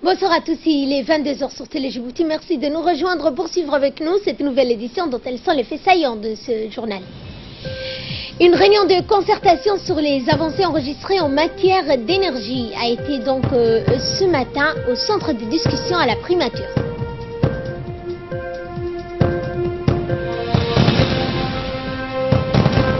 Bonsoir à tous, il est 22h sur Télé Djibouti. Merci de nous rejoindre pour suivre avec nous cette nouvelle édition dont elles sont les faits saillants de ce journal. Une réunion de concertation sur les avancées enregistrées en matière d'énergie a été donc ce matin au centre de discussion à la primature.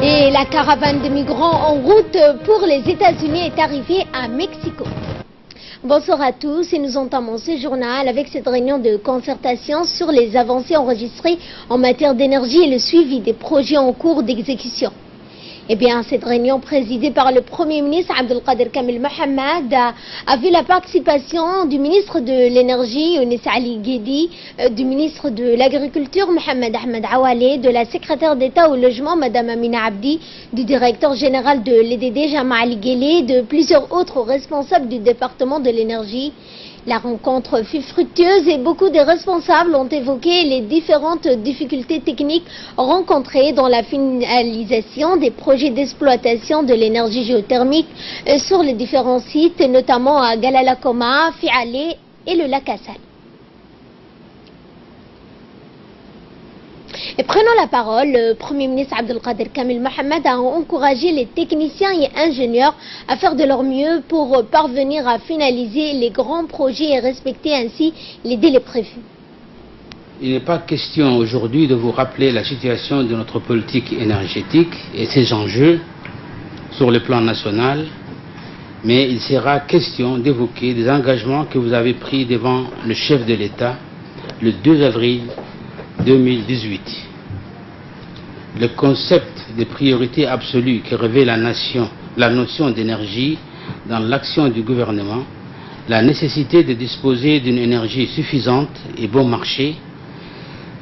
Et la caravane de migrants en route pour les États-Unis est arrivée à Mexico. Bonsoir à tous et nous entamons ce journal avec cette réunion de concertation sur les avancées enregistrées en matière d'énergie et le suivi des projets en cours d'exécution. Eh bien, cette réunion présidée par le Premier ministre Abdelkader Kamil Mohamed a vu la participation du ministre de l'Énergie, Younis Ali Guedi, du ministre de l'Agriculture, Mohamed Ahmed Awale, de la secrétaire d'État au logement, Madame Amina Abdi, du directeur général de l'EDD, Jama Ali Guélé, de plusieurs autres responsables du département de l'énergie. La rencontre fut fructueuse et beaucoup de responsables ont évoqué les différentes difficultés techniques rencontrées dans la finalisation des projets d'exploitation de l'énergie géothermique sur les différents sites, notamment à Galalakoma, Fiale et le lac Assal. Et prenant la parole, le Premier ministre Abdelkader Kamil Mohamed a encouragé les techniciens et ingénieurs à faire de leur mieux pour parvenir à finaliser les grands projets et respecter ainsi les délais prévus. Il n'est pas question aujourd'hui de vous rappeler la situation de notre politique énergétique et ses enjeux sur le plan national, mais il sera question d'évoquer des engagements que vous avez pris devant le chef de l'État le 2 avril 2018. Le concept de priorité absolue qui revêt la notion d'énergie dans l'action du gouvernement, la nécessité de disposer d'une énergie suffisante et bon marché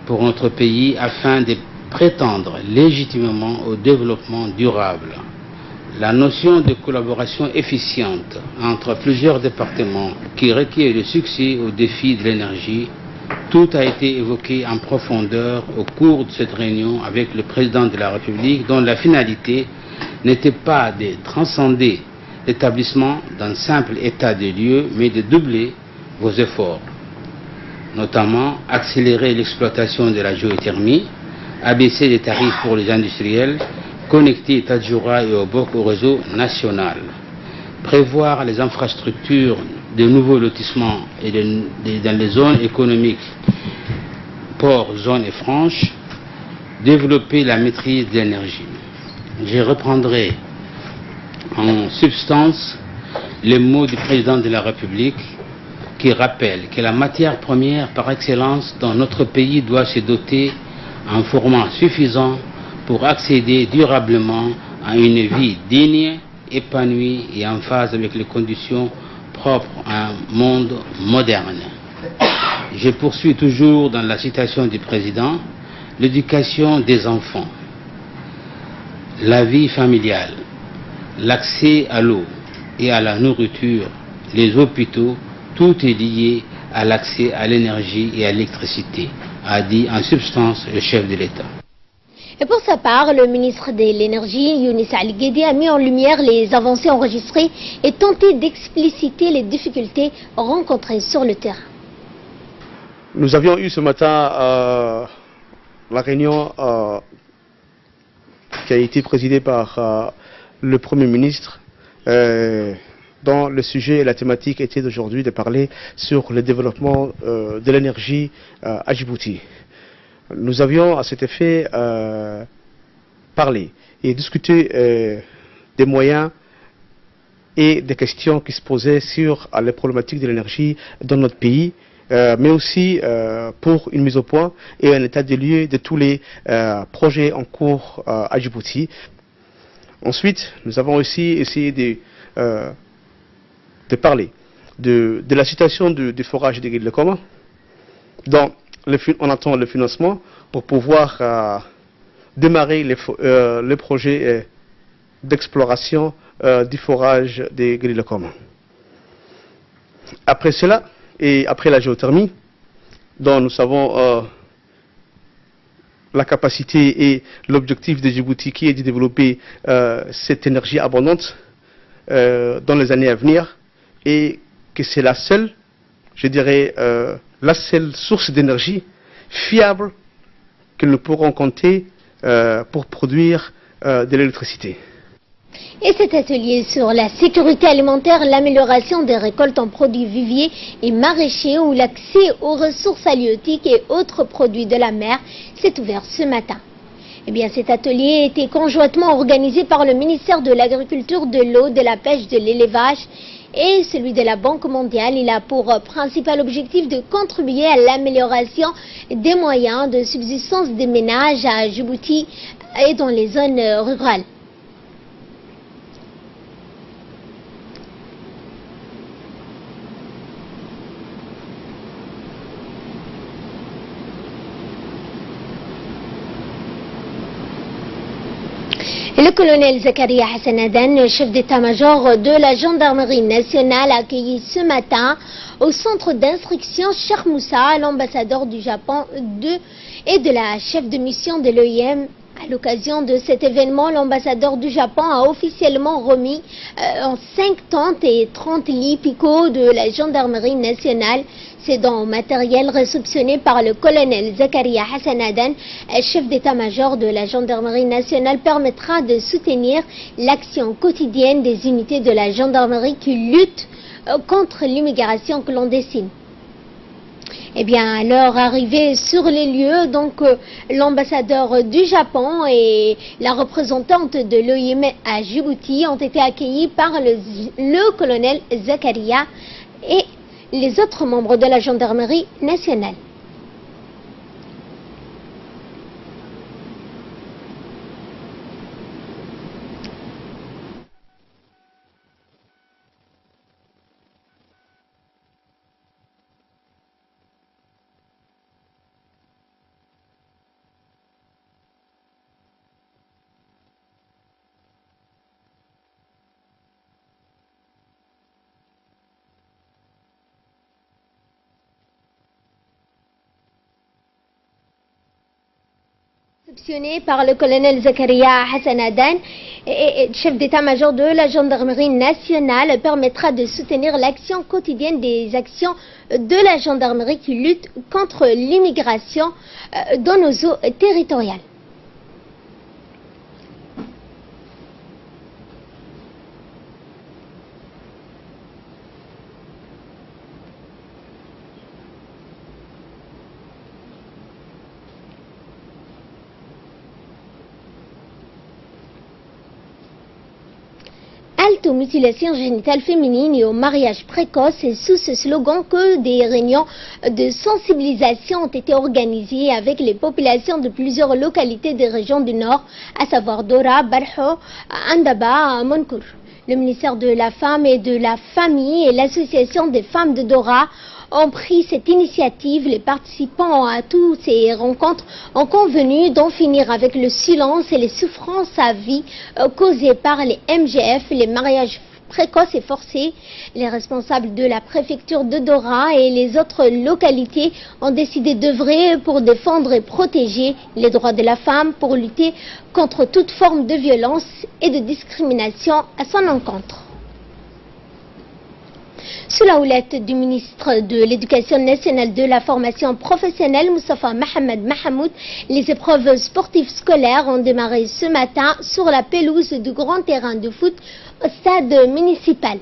pour notre pays afin de prétendre légitimement au développement durable, la notion de collaboration efficiente entre plusieurs départements qui requiert le succès au défi de l'énergie. Tout a été évoqué en profondeur au cours de cette réunion avec le président de la République, dont la finalité n'était pas de transcender l'établissement d'un simple état des lieux, mais de doubler vos efforts, notamment accélérer l'exploitation de la géothermie, abaisser les tarifs pour les industriels, connecter Tadjoura et Obok au réseau national, prévoir les infrastructures de nouveaux lotissements et dans les zones économiques, ports, zones et franches, développer la maîtrise de l'énergie. Je reprendrai en substance les mots du président de la République qui rappelle que la matière première par excellence dans notre pays doit se doter en format suffisant pour accéder durablement à une vie digne, épanouie et en phase avec les conditions propre à un monde moderne. Je poursuis toujours dans la citation du président, l'éducation des enfants, la vie familiale, l'accès à l'eau et à la nourriture, les hôpitaux, tout est lié à l'accès à l'énergie et à l'électricité, a dit en substance le chef de l'État. Et pour sa part, le ministre de l'Énergie, Younis Ali Guedi, a mis en lumière les avancées enregistrées et tenté d'expliciter les difficultés rencontrées sur le terrain. Nous avions eu ce matin la réunion qui a été présidée par le Premier ministre, dont le sujet et la thématique était d'aujourd'hui de parler sur le développement de l'énergie à Djibouti. Nous avions à cet effet parlé et discuté des moyens et des questions qui se posaient sur les problématiques de l'énergie dans notre pays, mais aussi pour une mise au point et un état des lieux de tous les projets en cours à Djibouti. Ensuite, nous avons aussi essayé de parler de la situation du forage des Galalakoma, dont on attend le financement pour pouvoir démarrer les projets d'exploration du forage des Galalakoma. Après cela, et après la géothermie, dont nous savons la capacité et l'objectif de Djibouti qui est de développer cette énergie abondante dans les années à venir, et que c'est la seule je dirais, la seule source d'énergie fiable que nous pourrons compter pour produire de l'électricité. Et cet atelier sur la sécurité alimentaire, l'amélioration des récoltes en produits viviers et maraîchers ou l'accès aux ressources halieutiques et autres produits de la mer s'est ouvert ce matin. Eh bien, cet atelier a été conjointement organisé par le ministère de l'Agriculture, de l'Eau, de la Pêche, de l'Élevage et celui de la Banque mondiale. Il a pour principal objectif de contribuer à l'amélioration des moyens de subsistance des ménages à Djibouti et dans les zones rurales. Le colonel Zakaria Hassan Adan, chef d'état-major de la gendarmerie nationale, a accueilli ce matin au centre d'instruction Cheikh Moussa, l'ambassadeur du Japon et de la chef de mission de l'OIM. À l'occasion de cet événement, l'ambassadeur du Japon a officiellement remis 5 tentes et 30 lits picots de la gendarmerie nationale. Ces dons matériels réceptionnés par le colonel Zakaria Hassan Adan, chef d'état-major de la gendarmerie nationale, permettra de soutenir l'action quotidienne des unités de la gendarmerie qui luttent contre l'immigration clandestine. Eh bien, à leur arrivée sur les lieux, donc l'ambassadeur du Japon et la représentante de l'OIM à Djibouti ont été accueillis par le colonel Zakaria et les autres membres de la gendarmerie nationale. Réceptionné par le colonel Zakaria Hassan Adan, chef d'état-major de la gendarmerie nationale, permettra de soutenir l'action quotidienne des actions de la gendarmerie qui lutte contre l'immigration dans nos eaux territoriales. Halte aux mutilations génitales féminines et au mariage précoce, c'est sous ce slogan que des réunions de sensibilisation ont été organisées avec les populations de plusieurs localités des régions du Nord, à savoir Dora, Barho, Andaba, Monkour. Le ministère de la Femme et de la Famille et l'association des femmes de Dora ont pris cette initiative. Les participants à toutes ces rencontres ont convenu d'en finir avec le silence et les souffrances à vie causées par les MGF, les mariages précoces et forcés. Les responsables de la préfecture de Dora et les autres localités ont décidé d'œuvrer pour défendre et protéger les droits de la femme, pour lutter contre toute forme de violence et de discrimination à son encontre. Sous la houlette du ministre de l'Éducation nationale de la formation professionnelle, Moustapha Mohamed Mahamoud, les épreuves sportives scolaires ont démarré ce matin sur la pelouse du grand terrain de foot au stade municipal.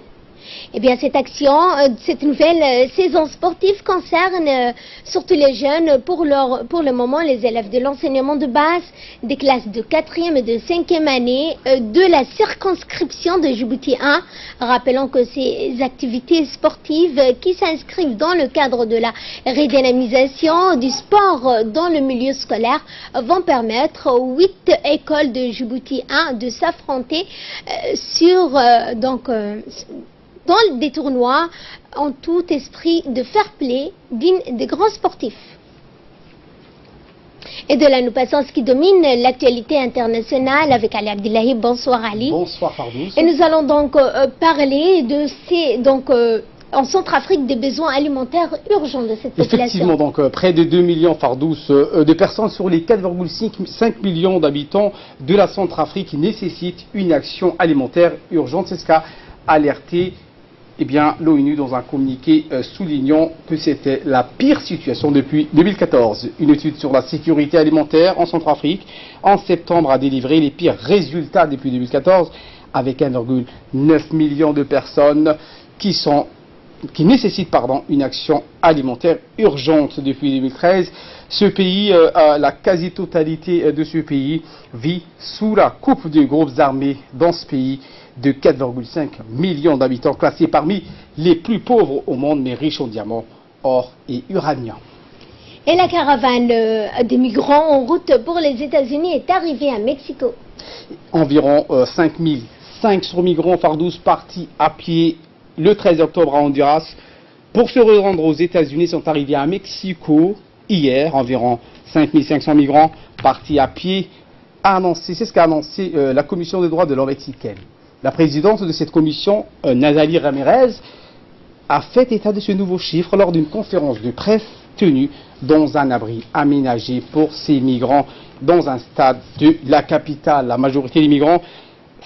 Eh bien, cette action, cette nouvelle saison sportive concerne surtout les jeunes, pour le moment les élèves de l'enseignement de base, des classes de 4e et de 5e année de la circonscription de Djibouti 1. Rappelons que ces activités sportives qui s'inscrivent dans le cadre de la redynamisation du sport dans le milieu scolaire vont permettre aux 8 écoles de Djibouti 1 de s'affronter dans des tournois en tout esprit de fair play des grands sportifs. Et de là, nous passons à ce qui domine l'actualité internationale avec Ali Abdullahi. Bonsoir Ali. Bonsoir Fardous. Et nous allons donc parler de en Centrafrique, des besoins alimentaires urgents de cette population. Effectivement, donc près de 2 millions Fardous de personnes sur les 4,5 millions d'habitants de la Centrafrique nécessitent une action alimentaire urgente. C'est ce qu'a alerté Eh bien, l'ONU, dans un communiqué soulignant que c'était la pire situation depuis 2014. Une étude sur la sécurité alimentaire en Centrafrique, en septembre, a délivré les pires résultats depuis 2014, avec 1,9 million de personnes qui nécessitent une action alimentaire urgente depuis 2013. Ce pays, la quasi-totalité de ce pays vit sous la coupe de groupes armés dans ce pays de 4,5 millions d'habitants, classés parmi les plus pauvres au monde, mais riches en diamants, or et uranium. Et la caravane des migrants en route pour les États-Unis est arrivée à Mexico. Environ 5500 migrants fardous partis à pied le 13 octobre à Honduras pour se rendre aux États-Unis sont arrivés à Mexico hier. Environ 5500 migrants partis à pied c'est ce qu'a annoncé la Commission des droits de l'homme mexicaine. La présidente de cette commission, Nathalie Ramirez, a fait état de ce nouveau chiffre lors d'une conférence de presse tenue dans un abri aménagé pour ces migrants dans un stade de la capitale. La majorité des migrants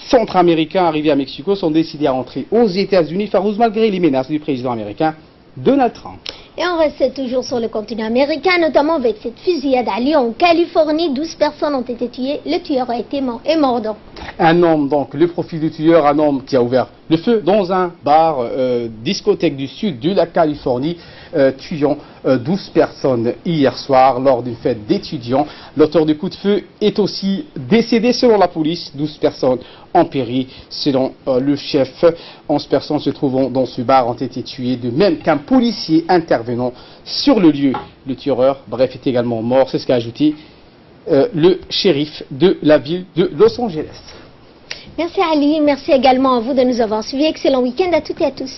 centra-américains arrivés à Mexico sont décidés à rentrer aux États-Unis, malgré les menaces du président américain Donald Trump. Et on reste toujours sur le continent américain, notamment avec cette fusillade à Lyon, en Californie. 12 personnes ont été tuées. Le tueur est mort. Un homme, donc, le profil du tueur, un homme qui a ouvert le feu dans un bar, discothèque du sud de la Californie, tuant 12 personnes hier soir lors d'une fête d'étudiants. L'auteur du coup de feu est aussi décédé selon la police. 12 personnes en péri. Selon le chef, 11 personnes se trouvant dans ce bar ont été tuées, de même qu'un policier intervenant sur le lieu. Le tueur, bref, est également mort. C'est ce qu'a ajouté le shérif de la ville de Los Angeles. Merci Ali, merci également à vous de nous avoir suivis. Excellent week-end à toutes et à tous.